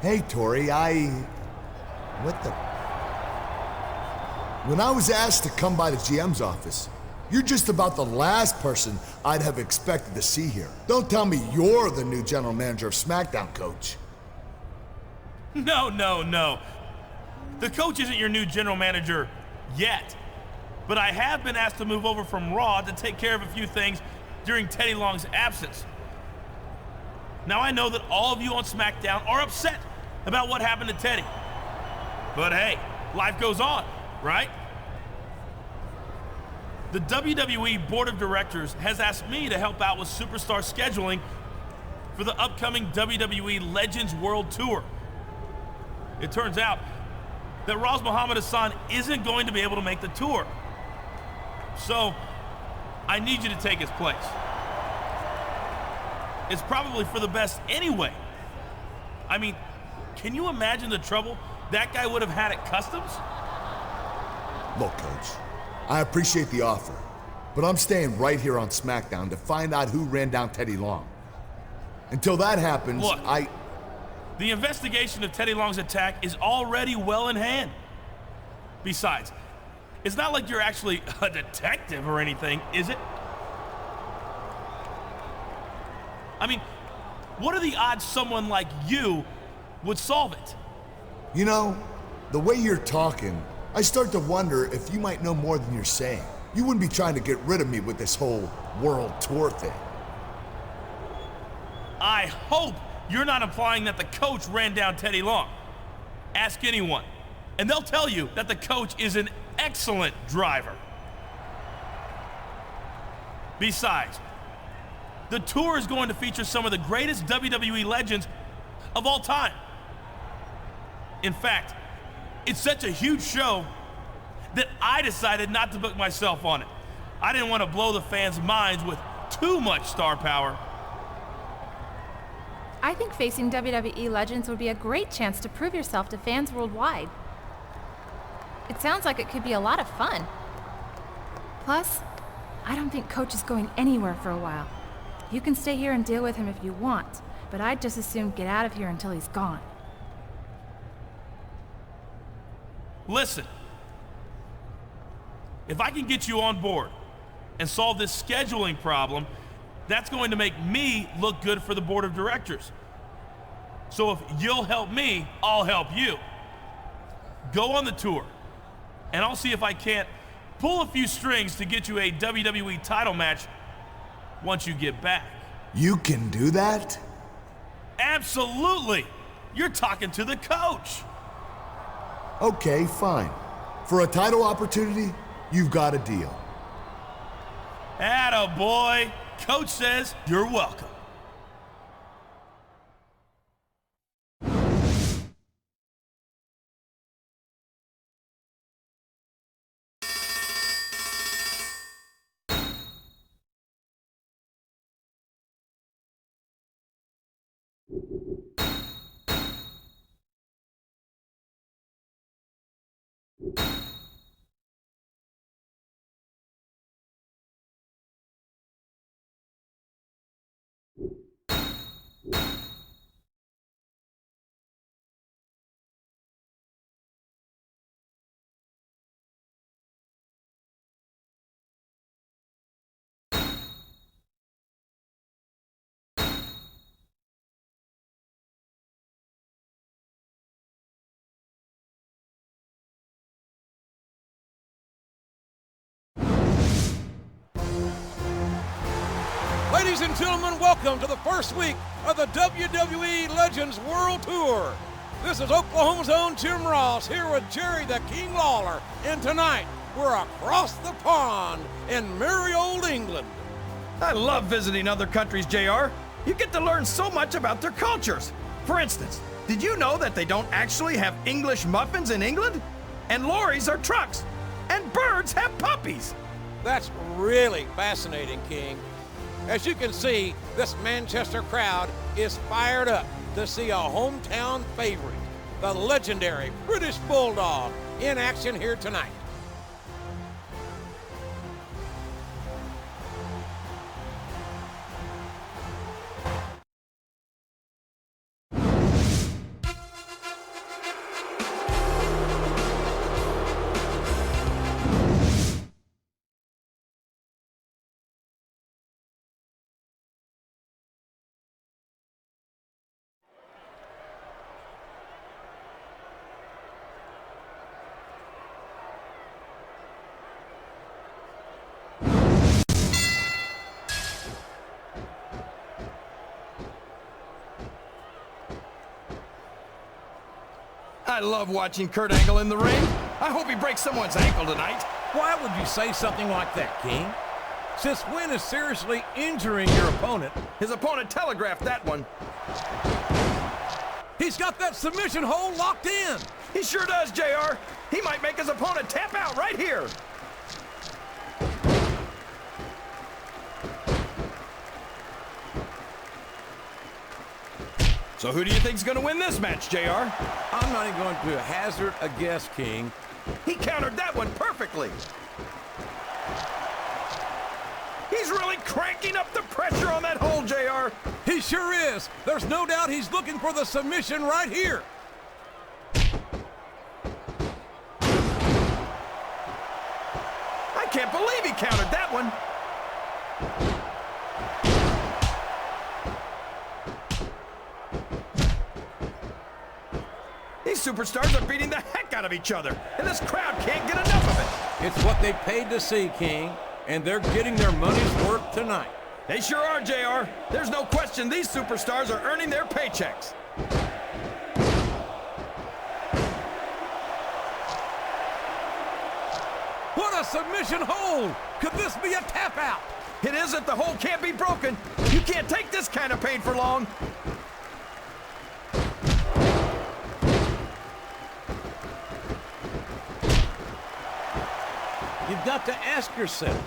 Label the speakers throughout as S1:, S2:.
S1: Hey, Tori, What the... When I was asked to come by the GM's office, you're just about the last person I'd have expected to see here. Don't tell me you're the new general manager of SmackDown, Coach.
S2: No. The coach isn't your new general manager yet. But I have been asked to move over from Raw to take care of a few things during Teddy Long's absence. Now I know that all of you on SmackDown are upset about what happened to Teddy. But hey, life goes on, right? The WWE Board of Directors has asked me to help out with superstar scheduling for the upcoming WWE Legends World Tour. It turns out that Raw's Muhammad Hassan isn't going to be able to make the tour. So, I need you to take his place. It's probably for the best anyway. I mean, can you imagine the trouble that guy would have had at Customs?
S1: Look, Coach, I appreciate the offer, but I'm staying right here on SmackDown to find out who ran down Teddy Long. Until that happens,
S2: Look, the investigation of Teddy Long's attack is already well in hand. Besides, it's not like you're actually a detective or anything, is it? I mean, what are the odds someone like you would solve it?
S1: You know, the way you're talking, I start to wonder if you might know more than you're saying. You wouldn't be trying to get rid of me with this whole world tour thing.
S2: I hope you're not implying that the coach ran down Teddy Long. Ask anyone, and they'll tell you that the coach is an excellent driver. Besides, the tour is going to feature some of the greatest WWE legends of all time. In fact, it's such a huge show that I decided not to book myself on it. I didn't want to blow the fans' minds with too much star power.
S3: I think facing WWE legends would be a great chance to prove yourself to fans worldwide. It sounds like it could be a lot of fun. Plus, I don't think Coach is going anywhere for a while. You can stay here and deal with him if you want, but I'd just as soon get out of here until he's gone.
S2: Listen, if I can get you on board and solve this scheduling problem, that's going to make me look good for the board of directors. So if you'll help me, I'll help you. Go on the tour, and I'll see if I can't pull a few strings to get you a WWE title match once you get back.
S1: You can do that?
S2: Absolutely! You're talking to the coach.
S1: Okay, fine. For a title opportunity, you've got a deal.
S2: Atta boy. Coach says you're welcome.
S4: Ladies and gentlemen, welcome to the first week of the WWE Legends World Tour. This is Oklahoma's own Jim Ross here with Jerry the King Lawler, and tonight we're across the pond in merry old England.
S5: I love visiting other countries, JR. You get to learn so much about their cultures. For instance, did you know that they don't actually have English muffins in England? And lorries are trucks, and birds have puppies.
S4: That's really fascinating, King. As you can see, this Manchester crowd is fired up to see a hometown favorite, the legendary British Bulldog, in action here tonight.
S5: I love watching Kurt Angle in the ring. I hope he breaks someone's ankle tonight.
S4: Why would you say something like that, King? Since when is seriously injuring your opponent?
S5: His opponent telegraphed that one.
S4: He's got that submission hold locked in.
S5: He sure does, JR. He might make his opponent tap out right here. So who do you think's gonna win this match, JR?
S4: I'm not even going to hazard a guess, King.
S5: He countered that one perfectly. He's really cranking up the pressure on that hold, JR.
S4: He sure is. There's no doubt he's looking for the submission right here.
S5: I can't believe he countered that one. These superstars are beating the heck out of each other, and this crowd can't get enough of it.
S4: It's what they paid to see, King, and they're getting their money's worth tonight.
S5: They sure are, JR. There's no question these superstars are earning their paychecks.
S4: What a submission hold! Could this be a tap out?
S5: It isn't. The hold can't be broken. You can't take this kind of pain for long.
S4: You've got to ask yourself,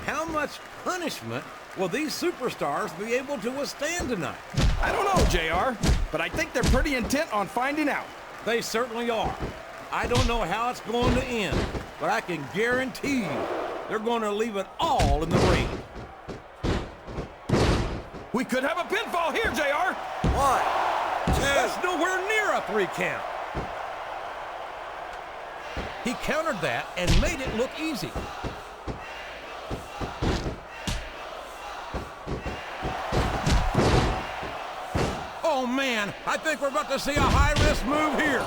S4: how much punishment will these superstars be able to withstand tonight?
S5: I don't know, JR, but I think they're pretty intent on finding out.
S4: They certainly are. I don't know how it's going to end, but I can guarantee you they're going to leave it all in the ring.
S5: We could have a pinfall here, JR.
S6: 1, 2.
S4: That's nowhere near a 3 count. He countered that and made it look easy. Oh man, I think we're about to see a high-risk move here.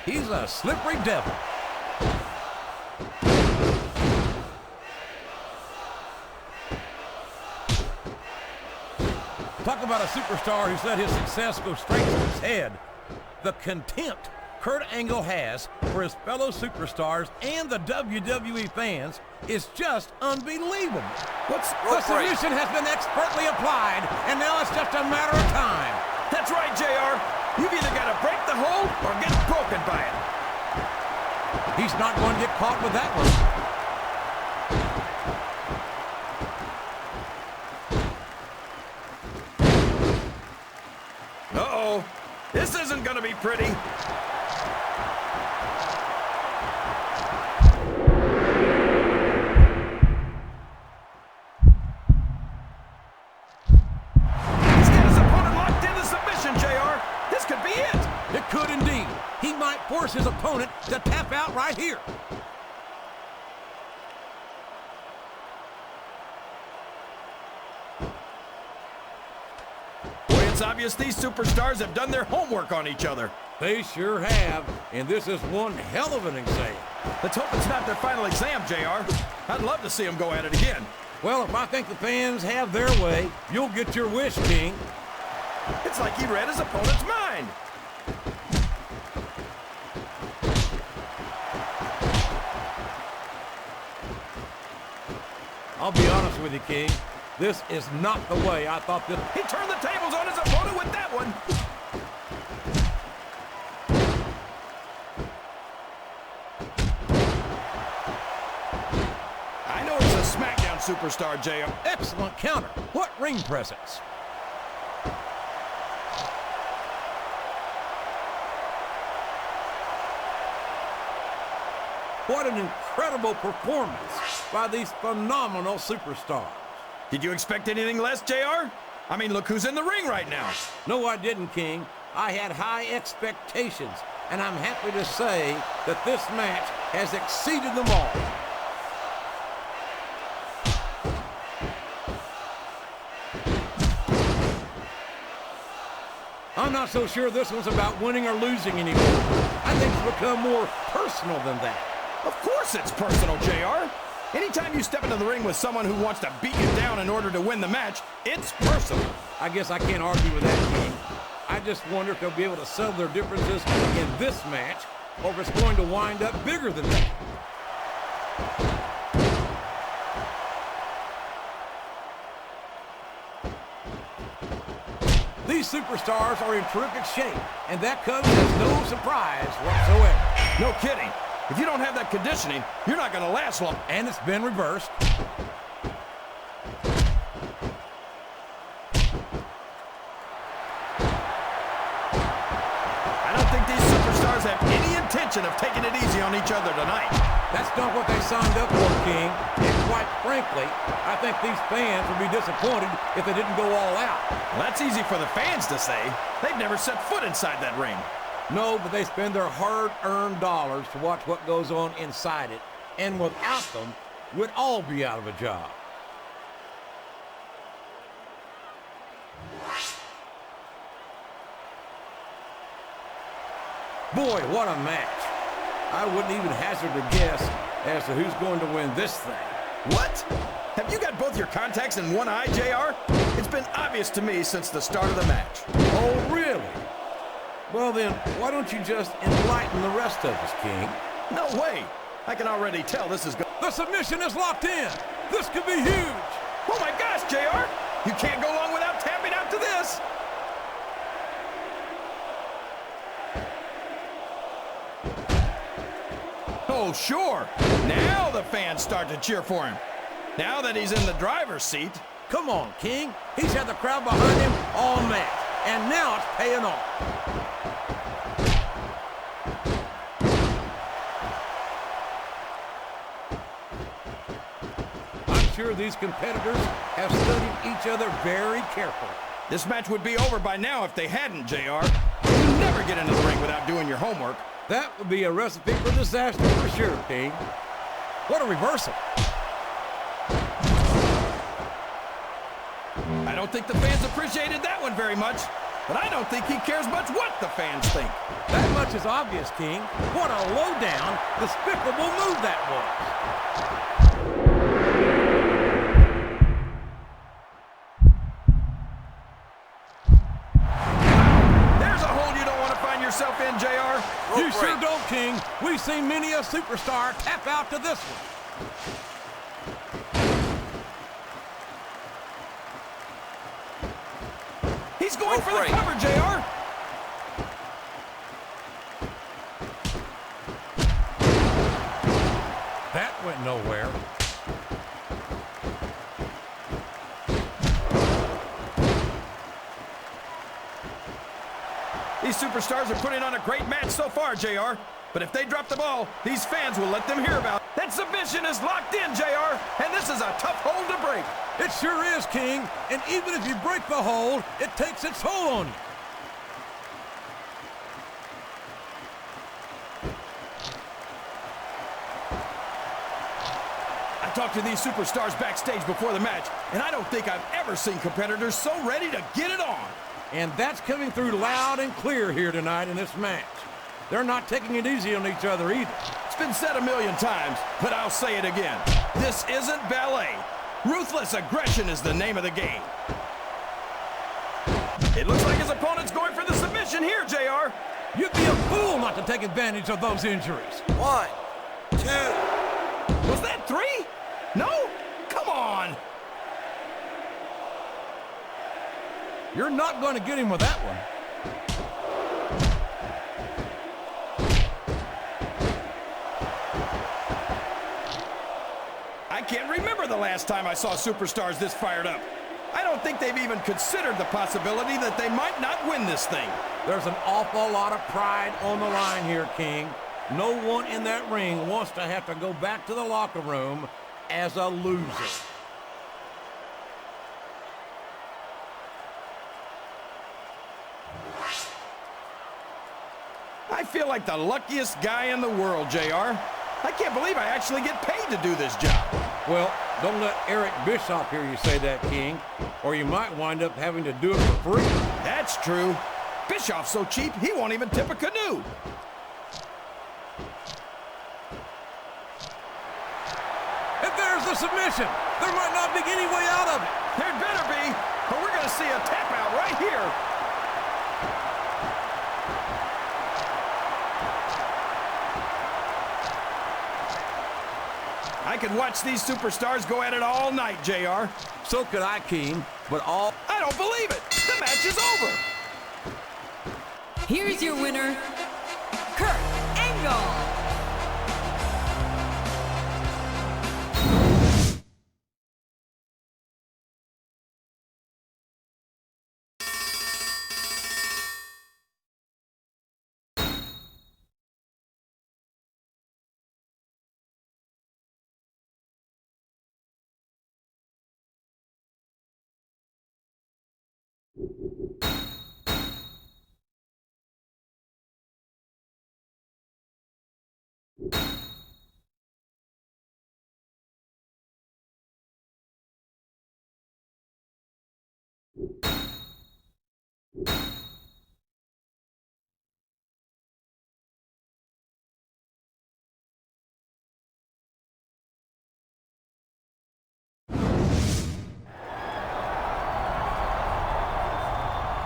S4: He's a slippery devil. Talk about a superstar who's let his success go straight to his head. The contempt Kurt Angle has for his fellow superstars and the WWE fans is just unbelievable. The solution has been expertly applied, and now it's just a matter of time.
S5: That's right, JR. You've either got to break the hold or get broken by it.
S4: He's not going to get caught with that one.
S5: Uh-oh. This isn't going to be pretty. He's got his opponent locked in the submission, JR. This could be it.
S4: It could indeed. He might force his opponent to tap out right here.
S5: It's obvious these superstars have done their homework on each other.
S4: They sure have, and this is one hell of an exam.
S5: Let's hope it's not their final exam, JR. I'd love to see them go at it again.
S4: Well, if I think the fans have their way, you'll get your wish, King.
S5: It's like he read his opponent's mind.
S4: I'll be honest with you, King. This is not the way I thought this...
S5: He turned the tables on his opponent with that one. I know it's a SmackDown superstar, JR.
S4: Excellent counter. What ring presence. What an incredible performance by these phenomenal superstars.
S5: Did you expect anything less, JR? I mean, look who's in the ring right now.
S4: No, I didn't, King. I had high expectations, and I'm happy to say that this match has exceeded them all. I'm not so sure this one's about winning or losing anymore. I think it's become more personal than that.
S5: Of course it's personal, JR. Anytime you step into the ring with someone who wants to beat you down in order to win the match, it's personal.
S4: I guess I can't argue with that, King. I just wonder if they'll be able to settle their differences in this match, or if it's going to wind up bigger than that. These superstars are in terrific shape, and that comes as no surprise whatsoever.
S5: No kidding. If you don't have that conditioning, you're not going to last long.
S4: And it's been reversed.
S5: I don't think these superstars have any intention of taking it easy on each other tonight.
S4: That's not what they signed up for, King. And quite frankly, I think these fans would be disappointed if they didn't go all out.
S5: Well, that's easy for the fans to say. They've never set foot inside that ring.
S4: No, but they spend their hard-earned dollars to watch what goes on inside it. And without them, we'd all be out of a job. Boy, what a match. I wouldn't even hazard a guess as to who's going to win this thing.
S5: What? Have you got both your contacts in one eye, JR? It's been obvious to me since the start of the match.
S4: Oh, really? Well then, why don't you just enlighten the rest of us, King?
S5: No way. I can already tell this is good.
S4: The submission is locked in. This could be huge.
S5: Oh my gosh, JR! You can't go long without tapping out to this. Oh, sure. Now the fans start to cheer for him. Now that he's in the driver's seat.
S4: Come on, King. He's had the crowd behind him all match, and now it's paying off. I'm sure these competitors have studied each other very carefully.
S5: This match would be over by now if they hadn't, JR. You never get into the ring without doing your homework.
S4: That would be a recipe for disaster for sure, King. What a reversal.
S5: I don't think the fans appreciated that one very much, but I don't think he cares much what the fans think.
S4: That much is obvious, King. What a low-down, despicable move that was.
S5: There's a hole you don't want to find yourself in, JR.
S4: You sure don't, King. We've seen many a superstar tap out to this one.
S5: He's going for the cover, JR.
S4: That went nowhere.
S5: These superstars are putting on a great match so far, JR. But if they drop the ball, these fans will let them hear about it. That submission is locked in, JR, and this is a tough hold to break.
S4: It sure is, King. And even if you break the hold, it takes its toll on you.
S5: I talked to these superstars backstage before the match, and I don't think I've ever seen competitors so ready to get it on.
S4: And that's coming through loud and clear here tonight in this match. They're not taking it easy on each other either.
S5: It's been said a million times, but I'll say it again. This isn't ballet. Ruthless aggression is the name of the game. It looks like his opponent's going for the submission here, JR.
S4: You'd be a fool not to take advantage of those injuries.
S6: 1, 2.
S5: Was that 3? No? Come on.
S4: You're not going to get him with that one.
S5: I can't remember the last time I saw superstars this fired up. I don't think they've even considered the possibility that they might not win this thing.
S4: There's an awful lot of pride on the line here, King. No one in that ring wants to have to go back to the locker room as a loser.
S5: I feel like the luckiest guy in the world, JR. I can't believe I actually get paid to do this job.
S4: Well, don't let Eric Bischoff hear you say that, King, or you might wind up having to do it for free.
S5: That's true. Bischoff's so cheap, he won't even tip a canoe.
S4: And there submission. There might not be any way out of it.
S5: There better be, or we're going to see a tap out right here. I could watch these superstars go at it all night, JR.
S4: So could I, King, but all...
S5: I don't believe it. The match is over.
S7: Here's your winner, Kurt Angle.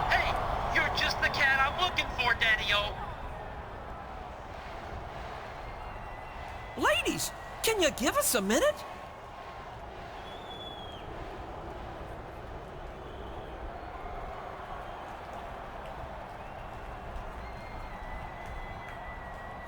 S8: Hey, you're just the cat I'm looking for, Daddy-O.
S6: Ladies, can you give us a minute?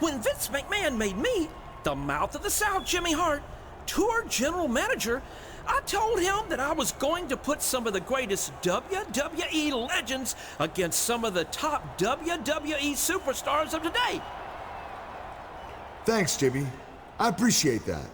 S6: When Vince McMahon made me the Mouth of the South Jimmy Hart tour general manager, I told him that I was going to put some of the greatest WWE legends against some of the top WWE superstars of today.
S1: Thanks, Jimmy. I appreciate that,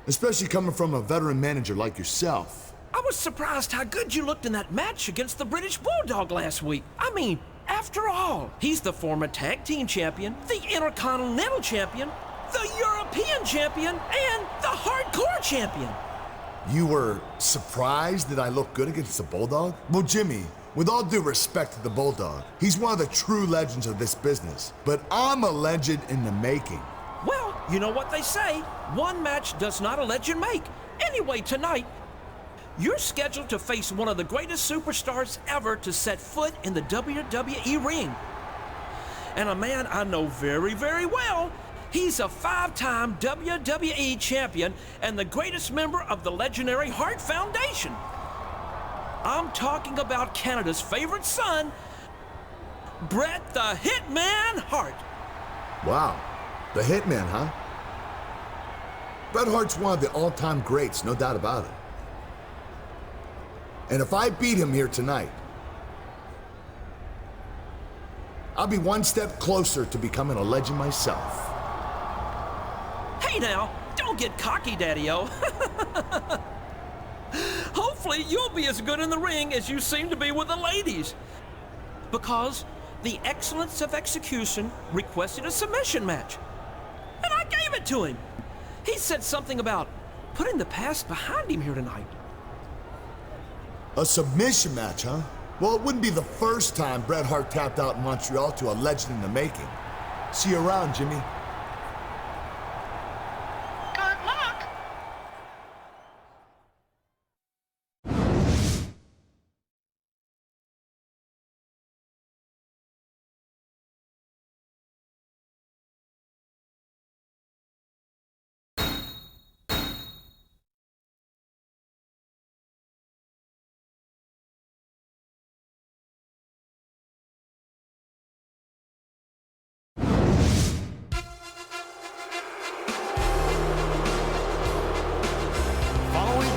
S1: especially coming from a veteran manager like yourself.
S6: I was surprised how good you looked in that match against the British Bulldog last week. I mean, after all, he's the former tag team champion, the Intercontinental champion, the European champion, and the hardcore champion.
S1: You were surprised that I looked good against the Bulldog? Well, Jimmy, with all due respect to the Bulldog, he's one of the true legends of this business. But I'm a legend in the making.
S6: Well, you know what they say, one match does not a legend make. Anyway, tonight, you're scheduled to face one of the greatest superstars ever to set foot in the WWE ring. And a man I know very, very well. He's a 5-time WWE champion and the greatest member of the legendary Hart Foundation. I'm talking about Canada's favorite son, Bret the Hitman Hart.
S1: Wow, the Hitman, huh? Bret Hart's one of the all-time greats, no doubt about it. And if I beat him here tonight, I'll be one step closer to becoming a legend myself.
S6: Hey now, don't get cocky, Daddy-O. Hopefully you'll be as good in the ring as you seem to be with the ladies. Because the excellence of execution requested a submission match. And I gave it to him. He said something about putting the past behind him here tonight.
S1: A submission match, huh? Well, it wouldn't be the first time Bret Hart tapped out in Montreal to a legend in the making. See you around, Jimmy.
S8: Good luck.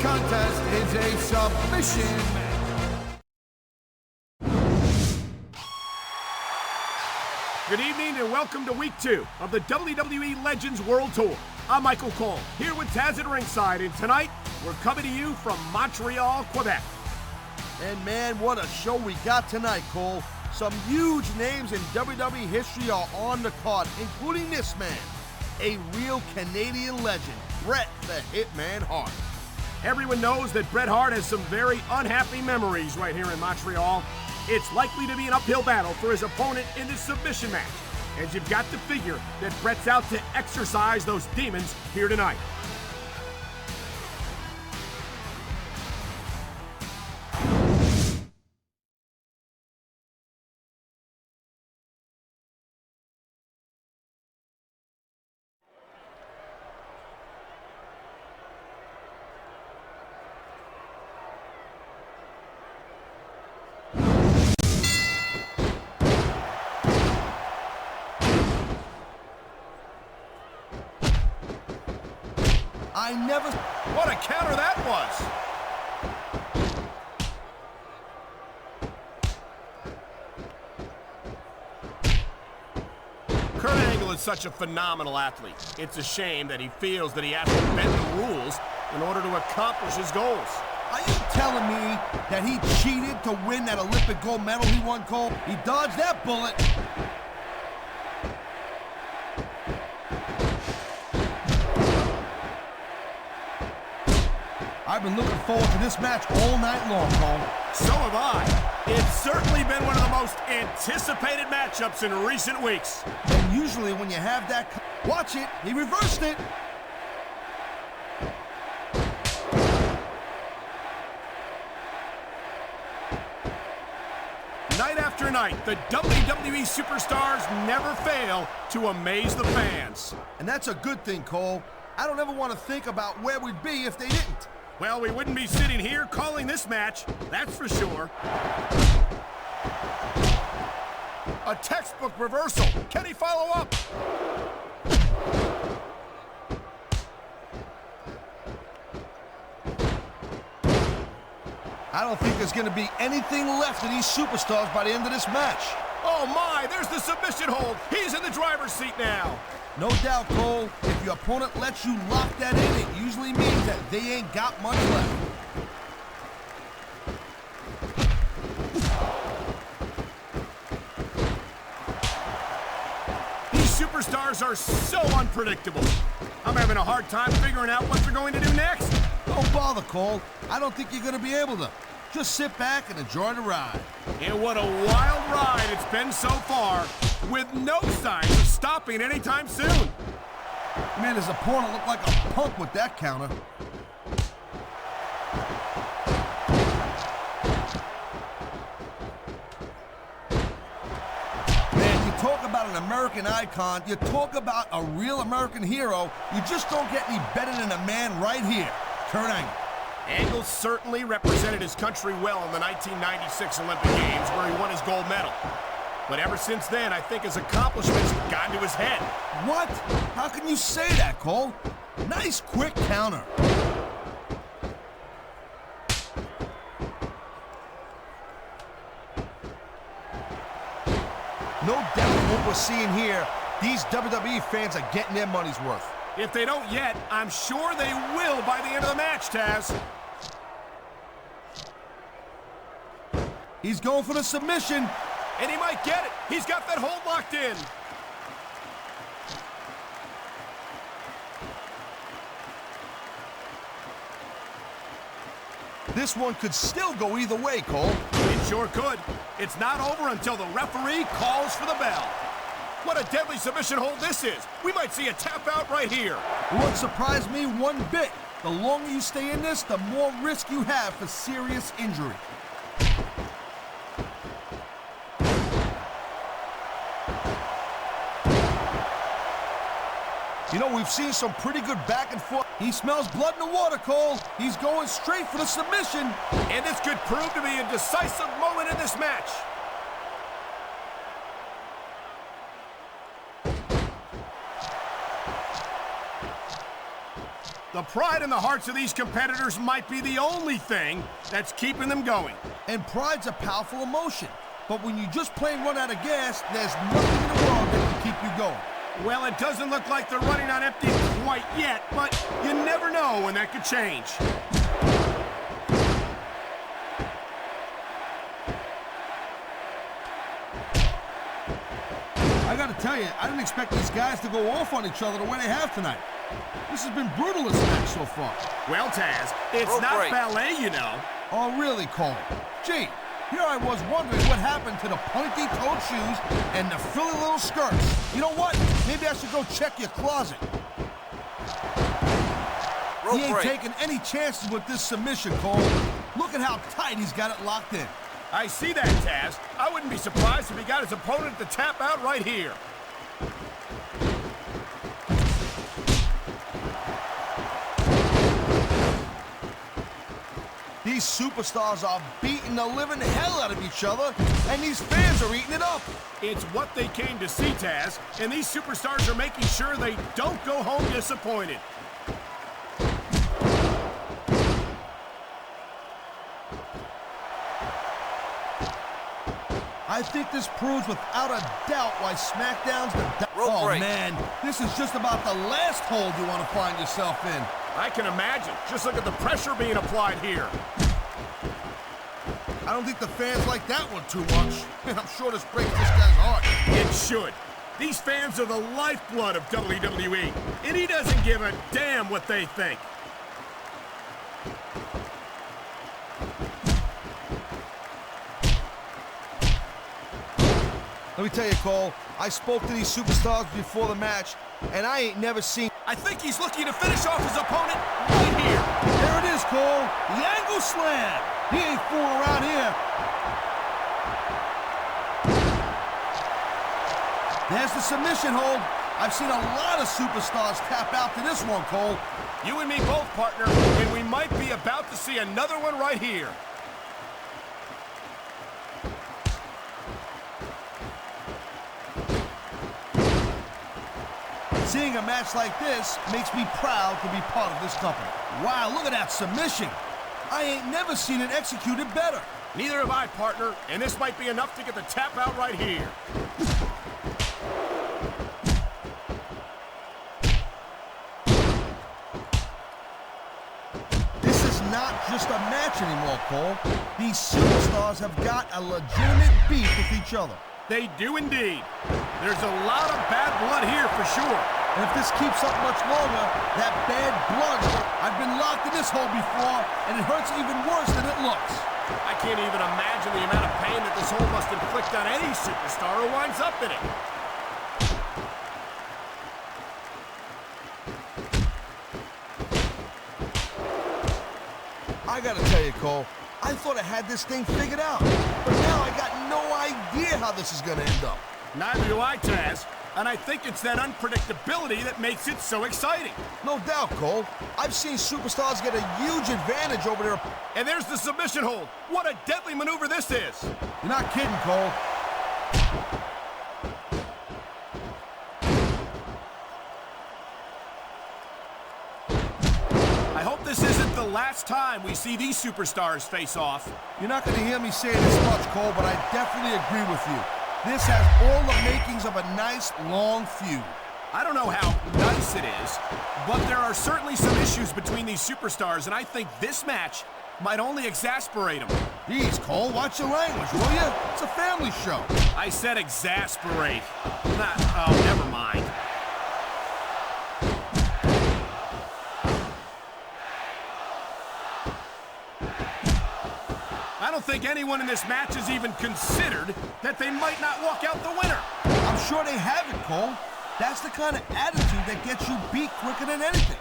S9: Contest is a submission.
S10: Good evening and welcome to week 2 of the WWE Legends World Tour. I'm Michael Cole, here with Taz at ringside, and tonight we're coming to you from Montreal, Quebec.
S9: And man, what a show we got tonight, Cole. Some huge names in WWE history are on the card, including this man, a real Canadian legend, Bret the Hitman Hart.
S10: Everyone knows that Bret Hart has some very unhappy memories right here in Montreal. It's likely to be an uphill battle for his opponent in this submission match, as you've got to figure that Bret's out to exercise those demons here tonight.
S9: I never...
S10: What a counter that was! Kurt Angle is such a phenomenal athlete. It's a shame that he feels that he has to bend the rules in order to accomplish his goals.
S9: Are you telling me that he cheated to win that Olympic gold medal he won, Cole? He dodged that bullet. I've been looking forward to this match all night long, Cole.
S10: So have I. It's certainly been one of the most anticipated matchups in recent weeks.
S9: And usually when you have that... Watch it. He reversed it.
S10: Night after night, the WWE superstars never fail to amaze the fans.
S9: And that's a good thing, Cole. I don't ever want to think about where we'd be if they didn't.
S10: Well, we wouldn't be sitting here calling this match, that's for sure. A textbook reversal. Can he follow up?
S9: I don't think there's going to be anything left of these superstars by the end of this match.
S10: Oh my, there's the submission hold. He's in the driver's seat now.
S9: No doubt, Cole. If your opponent lets you lock that in, it usually means that they ain't got much left.
S10: These superstars are so unpredictable. I'm having a hard time figuring out what they're going to do next.
S9: Don't bother, Cole. I don't think you're going to be able to. Just sit back and enjoy the ride.
S10: And what a wild ride it's been so far, with no signs of stopping anytime soon.
S9: Man, his opponent looked like a punk with that counter. Man, you talk about an American icon, you talk about a real American hero, you just don't get any better than a man right here, Kurt Angle.
S10: Angle certainly represented his country well in the 1996 Olympic Games, where he won his gold medal. But ever since then, I think his accomplishments have gotten to his head.
S9: What? How can you say that, Cole? Nice quick counter. No doubt what we're seeing here, these WWE fans are getting their money's worth.
S10: If they don't yet, I'm sure they will by the end of the match, Taz.
S9: He's going for the submission.
S10: And he might get it. He's got that hold locked in.
S9: This one could still go either way, Cole.
S10: It sure could. It's not over until the referee calls for the bell. What a deadly submission hold this is. We might see a tap out right here.
S9: It won't surprise me one bit. The longer you stay in this, the more risk you have for serious injury. You know, we've seen some pretty good back and forth. He smells blood in the water, Cole. He's going straight for the submission.
S10: And this could prove to be a decisive moment in this match. The pride in the hearts of these competitors might be the only thing that's keeping them going.
S9: And pride's a powerful emotion. But when you just plain run out of gas, there's nothing in the world that can keep you going.
S10: Well, it doesn't look like they're running on empty quite yet, but you never know when that could change.
S9: I gotta tell you, I didn't expect these guys to go off on each other the way they have tonight. This has been brutal this match so far.
S10: Well, Taz, it's not ballet, you know.
S9: Oh, really, Cole? Gee, here I was wondering what happened to the pointy-toed shoes and the frilly little skirts. You know what? Maybe I should go check your closet. He ain't taking any chances with this submission, Cole. Look at how tight he's got it locked in.
S10: I see that, Taz. I wouldn't be surprised if he got his opponent to tap out right here.
S9: These superstars are beating the living hell out of each other, and these fans are eating it up.
S10: It's what they came to see, Taz, and these superstars are making sure they don't go home disappointed.
S9: I think this proves without a doubt why SmackDown's the...
S10: Rope break.
S9: Man, this is just about the last hold you want to find yourself in.
S10: I can imagine. Just look at the pressure being applied here.
S9: I don't think the fans like that one too much. I'm sure this breaks this guy's heart.
S10: It should. These fans are the lifeblood of WWE, and he doesn't give a damn what they think.
S9: Let me tell you, Cole, I spoke to these superstars before the match, and I ain't never seen...
S10: I think he's looking to finish off his opponent right here.
S9: There it is, Cole. The angle slam. He ain't fooling around here. There's the submission hold. I've seen a lot of superstars tap out to this one, Cole.
S10: You and me both, partner, and we might be about to see another one right here.
S9: Seeing a match like this makes me proud to be part of this company. Wow, look at that submission. I ain't never seen it executed better.
S10: Neither have I, partner, and this might be enough to get the tap out right here.
S9: This is not just a match anymore, Cole. These superstars have got a legitimate beef with each other.
S10: They do indeed. There's a lot of bad blood here for sure.
S9: And if this keeps up much longer, that bad blood... I've been locked in this hole before, and it hurts even worse than it looks.
S10: I can't even imagine the amount of pain that this hole must inflict on any superstar who winds up in it.
S9: I gotta tell you, Cole, I thought I had this thing figured out. But now I got no idea how this is gonna end up.
S10: Neither do I, Taz. And I think it's that unpredictability that makes it so exciting.
S9: No doubt, Cole. I've seen superstars get a huge advantage over their...
S10: And there's the submission hold. What a deadly maneuver this is.
S9: You're not kidding, Cole.
S10: I hope this isn't the last time we see these superstars face off.
S9: You're not going to hear me say this much, Cole, but I definitely agree with you. This has all the makings of a nice, long feud.
S10: I don't know how nice it is, but there are certainly some issues between these superstars, and I think this match might only exasperate them.
S9: Jeez, Cole, watch your language, will you? It's a family show.
S10: I said exasperate. Oh, never mind. I don't think anyone in this match has even considered that they might not walk out the winner.
S9: I'm sure they haven't, Cole. That's the kind of attitude that gets you beat quicker than anything.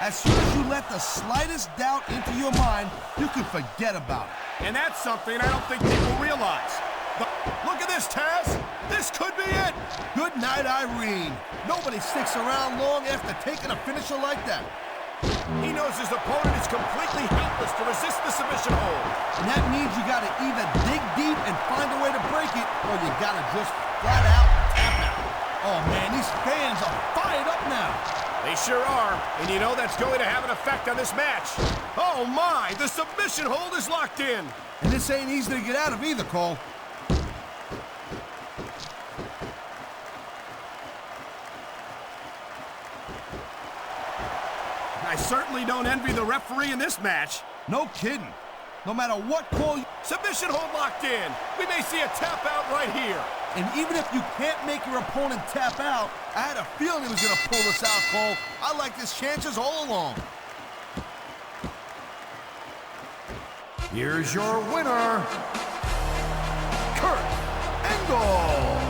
S9: As soon as you let the slightest doubt into your mind, you can forget about it.
S10: And that's something I don't think people realize. But look at this, Taz. This could be it.
S9: Good night, Irene. Nobody sticks around long after taking a finisher like that.
S10: He knows his opponent is completely helpless to resist the submission hold.
S9: And that means you gotta either dig deep and find a way to break it, or you gotta just flat out tap out. Oh man, these fans are fired up now.
S10: They sure are, and you know that's going to have an effect on this match. Oh my, the submission hold is locked in.
S9: And this ain't easy to get out of either, Cole.
S10: I certainly don't envy the referee in this match.
S9: No kidding. No matter what call you...
S10: Submission hold locked in. We may see a tap out right here.
S9: And even if you can't make your opponent tap out, I had a feeling he was going to pull this out, Cole. I like his chances all along.
S5: Here's your winner, Kurt Angle.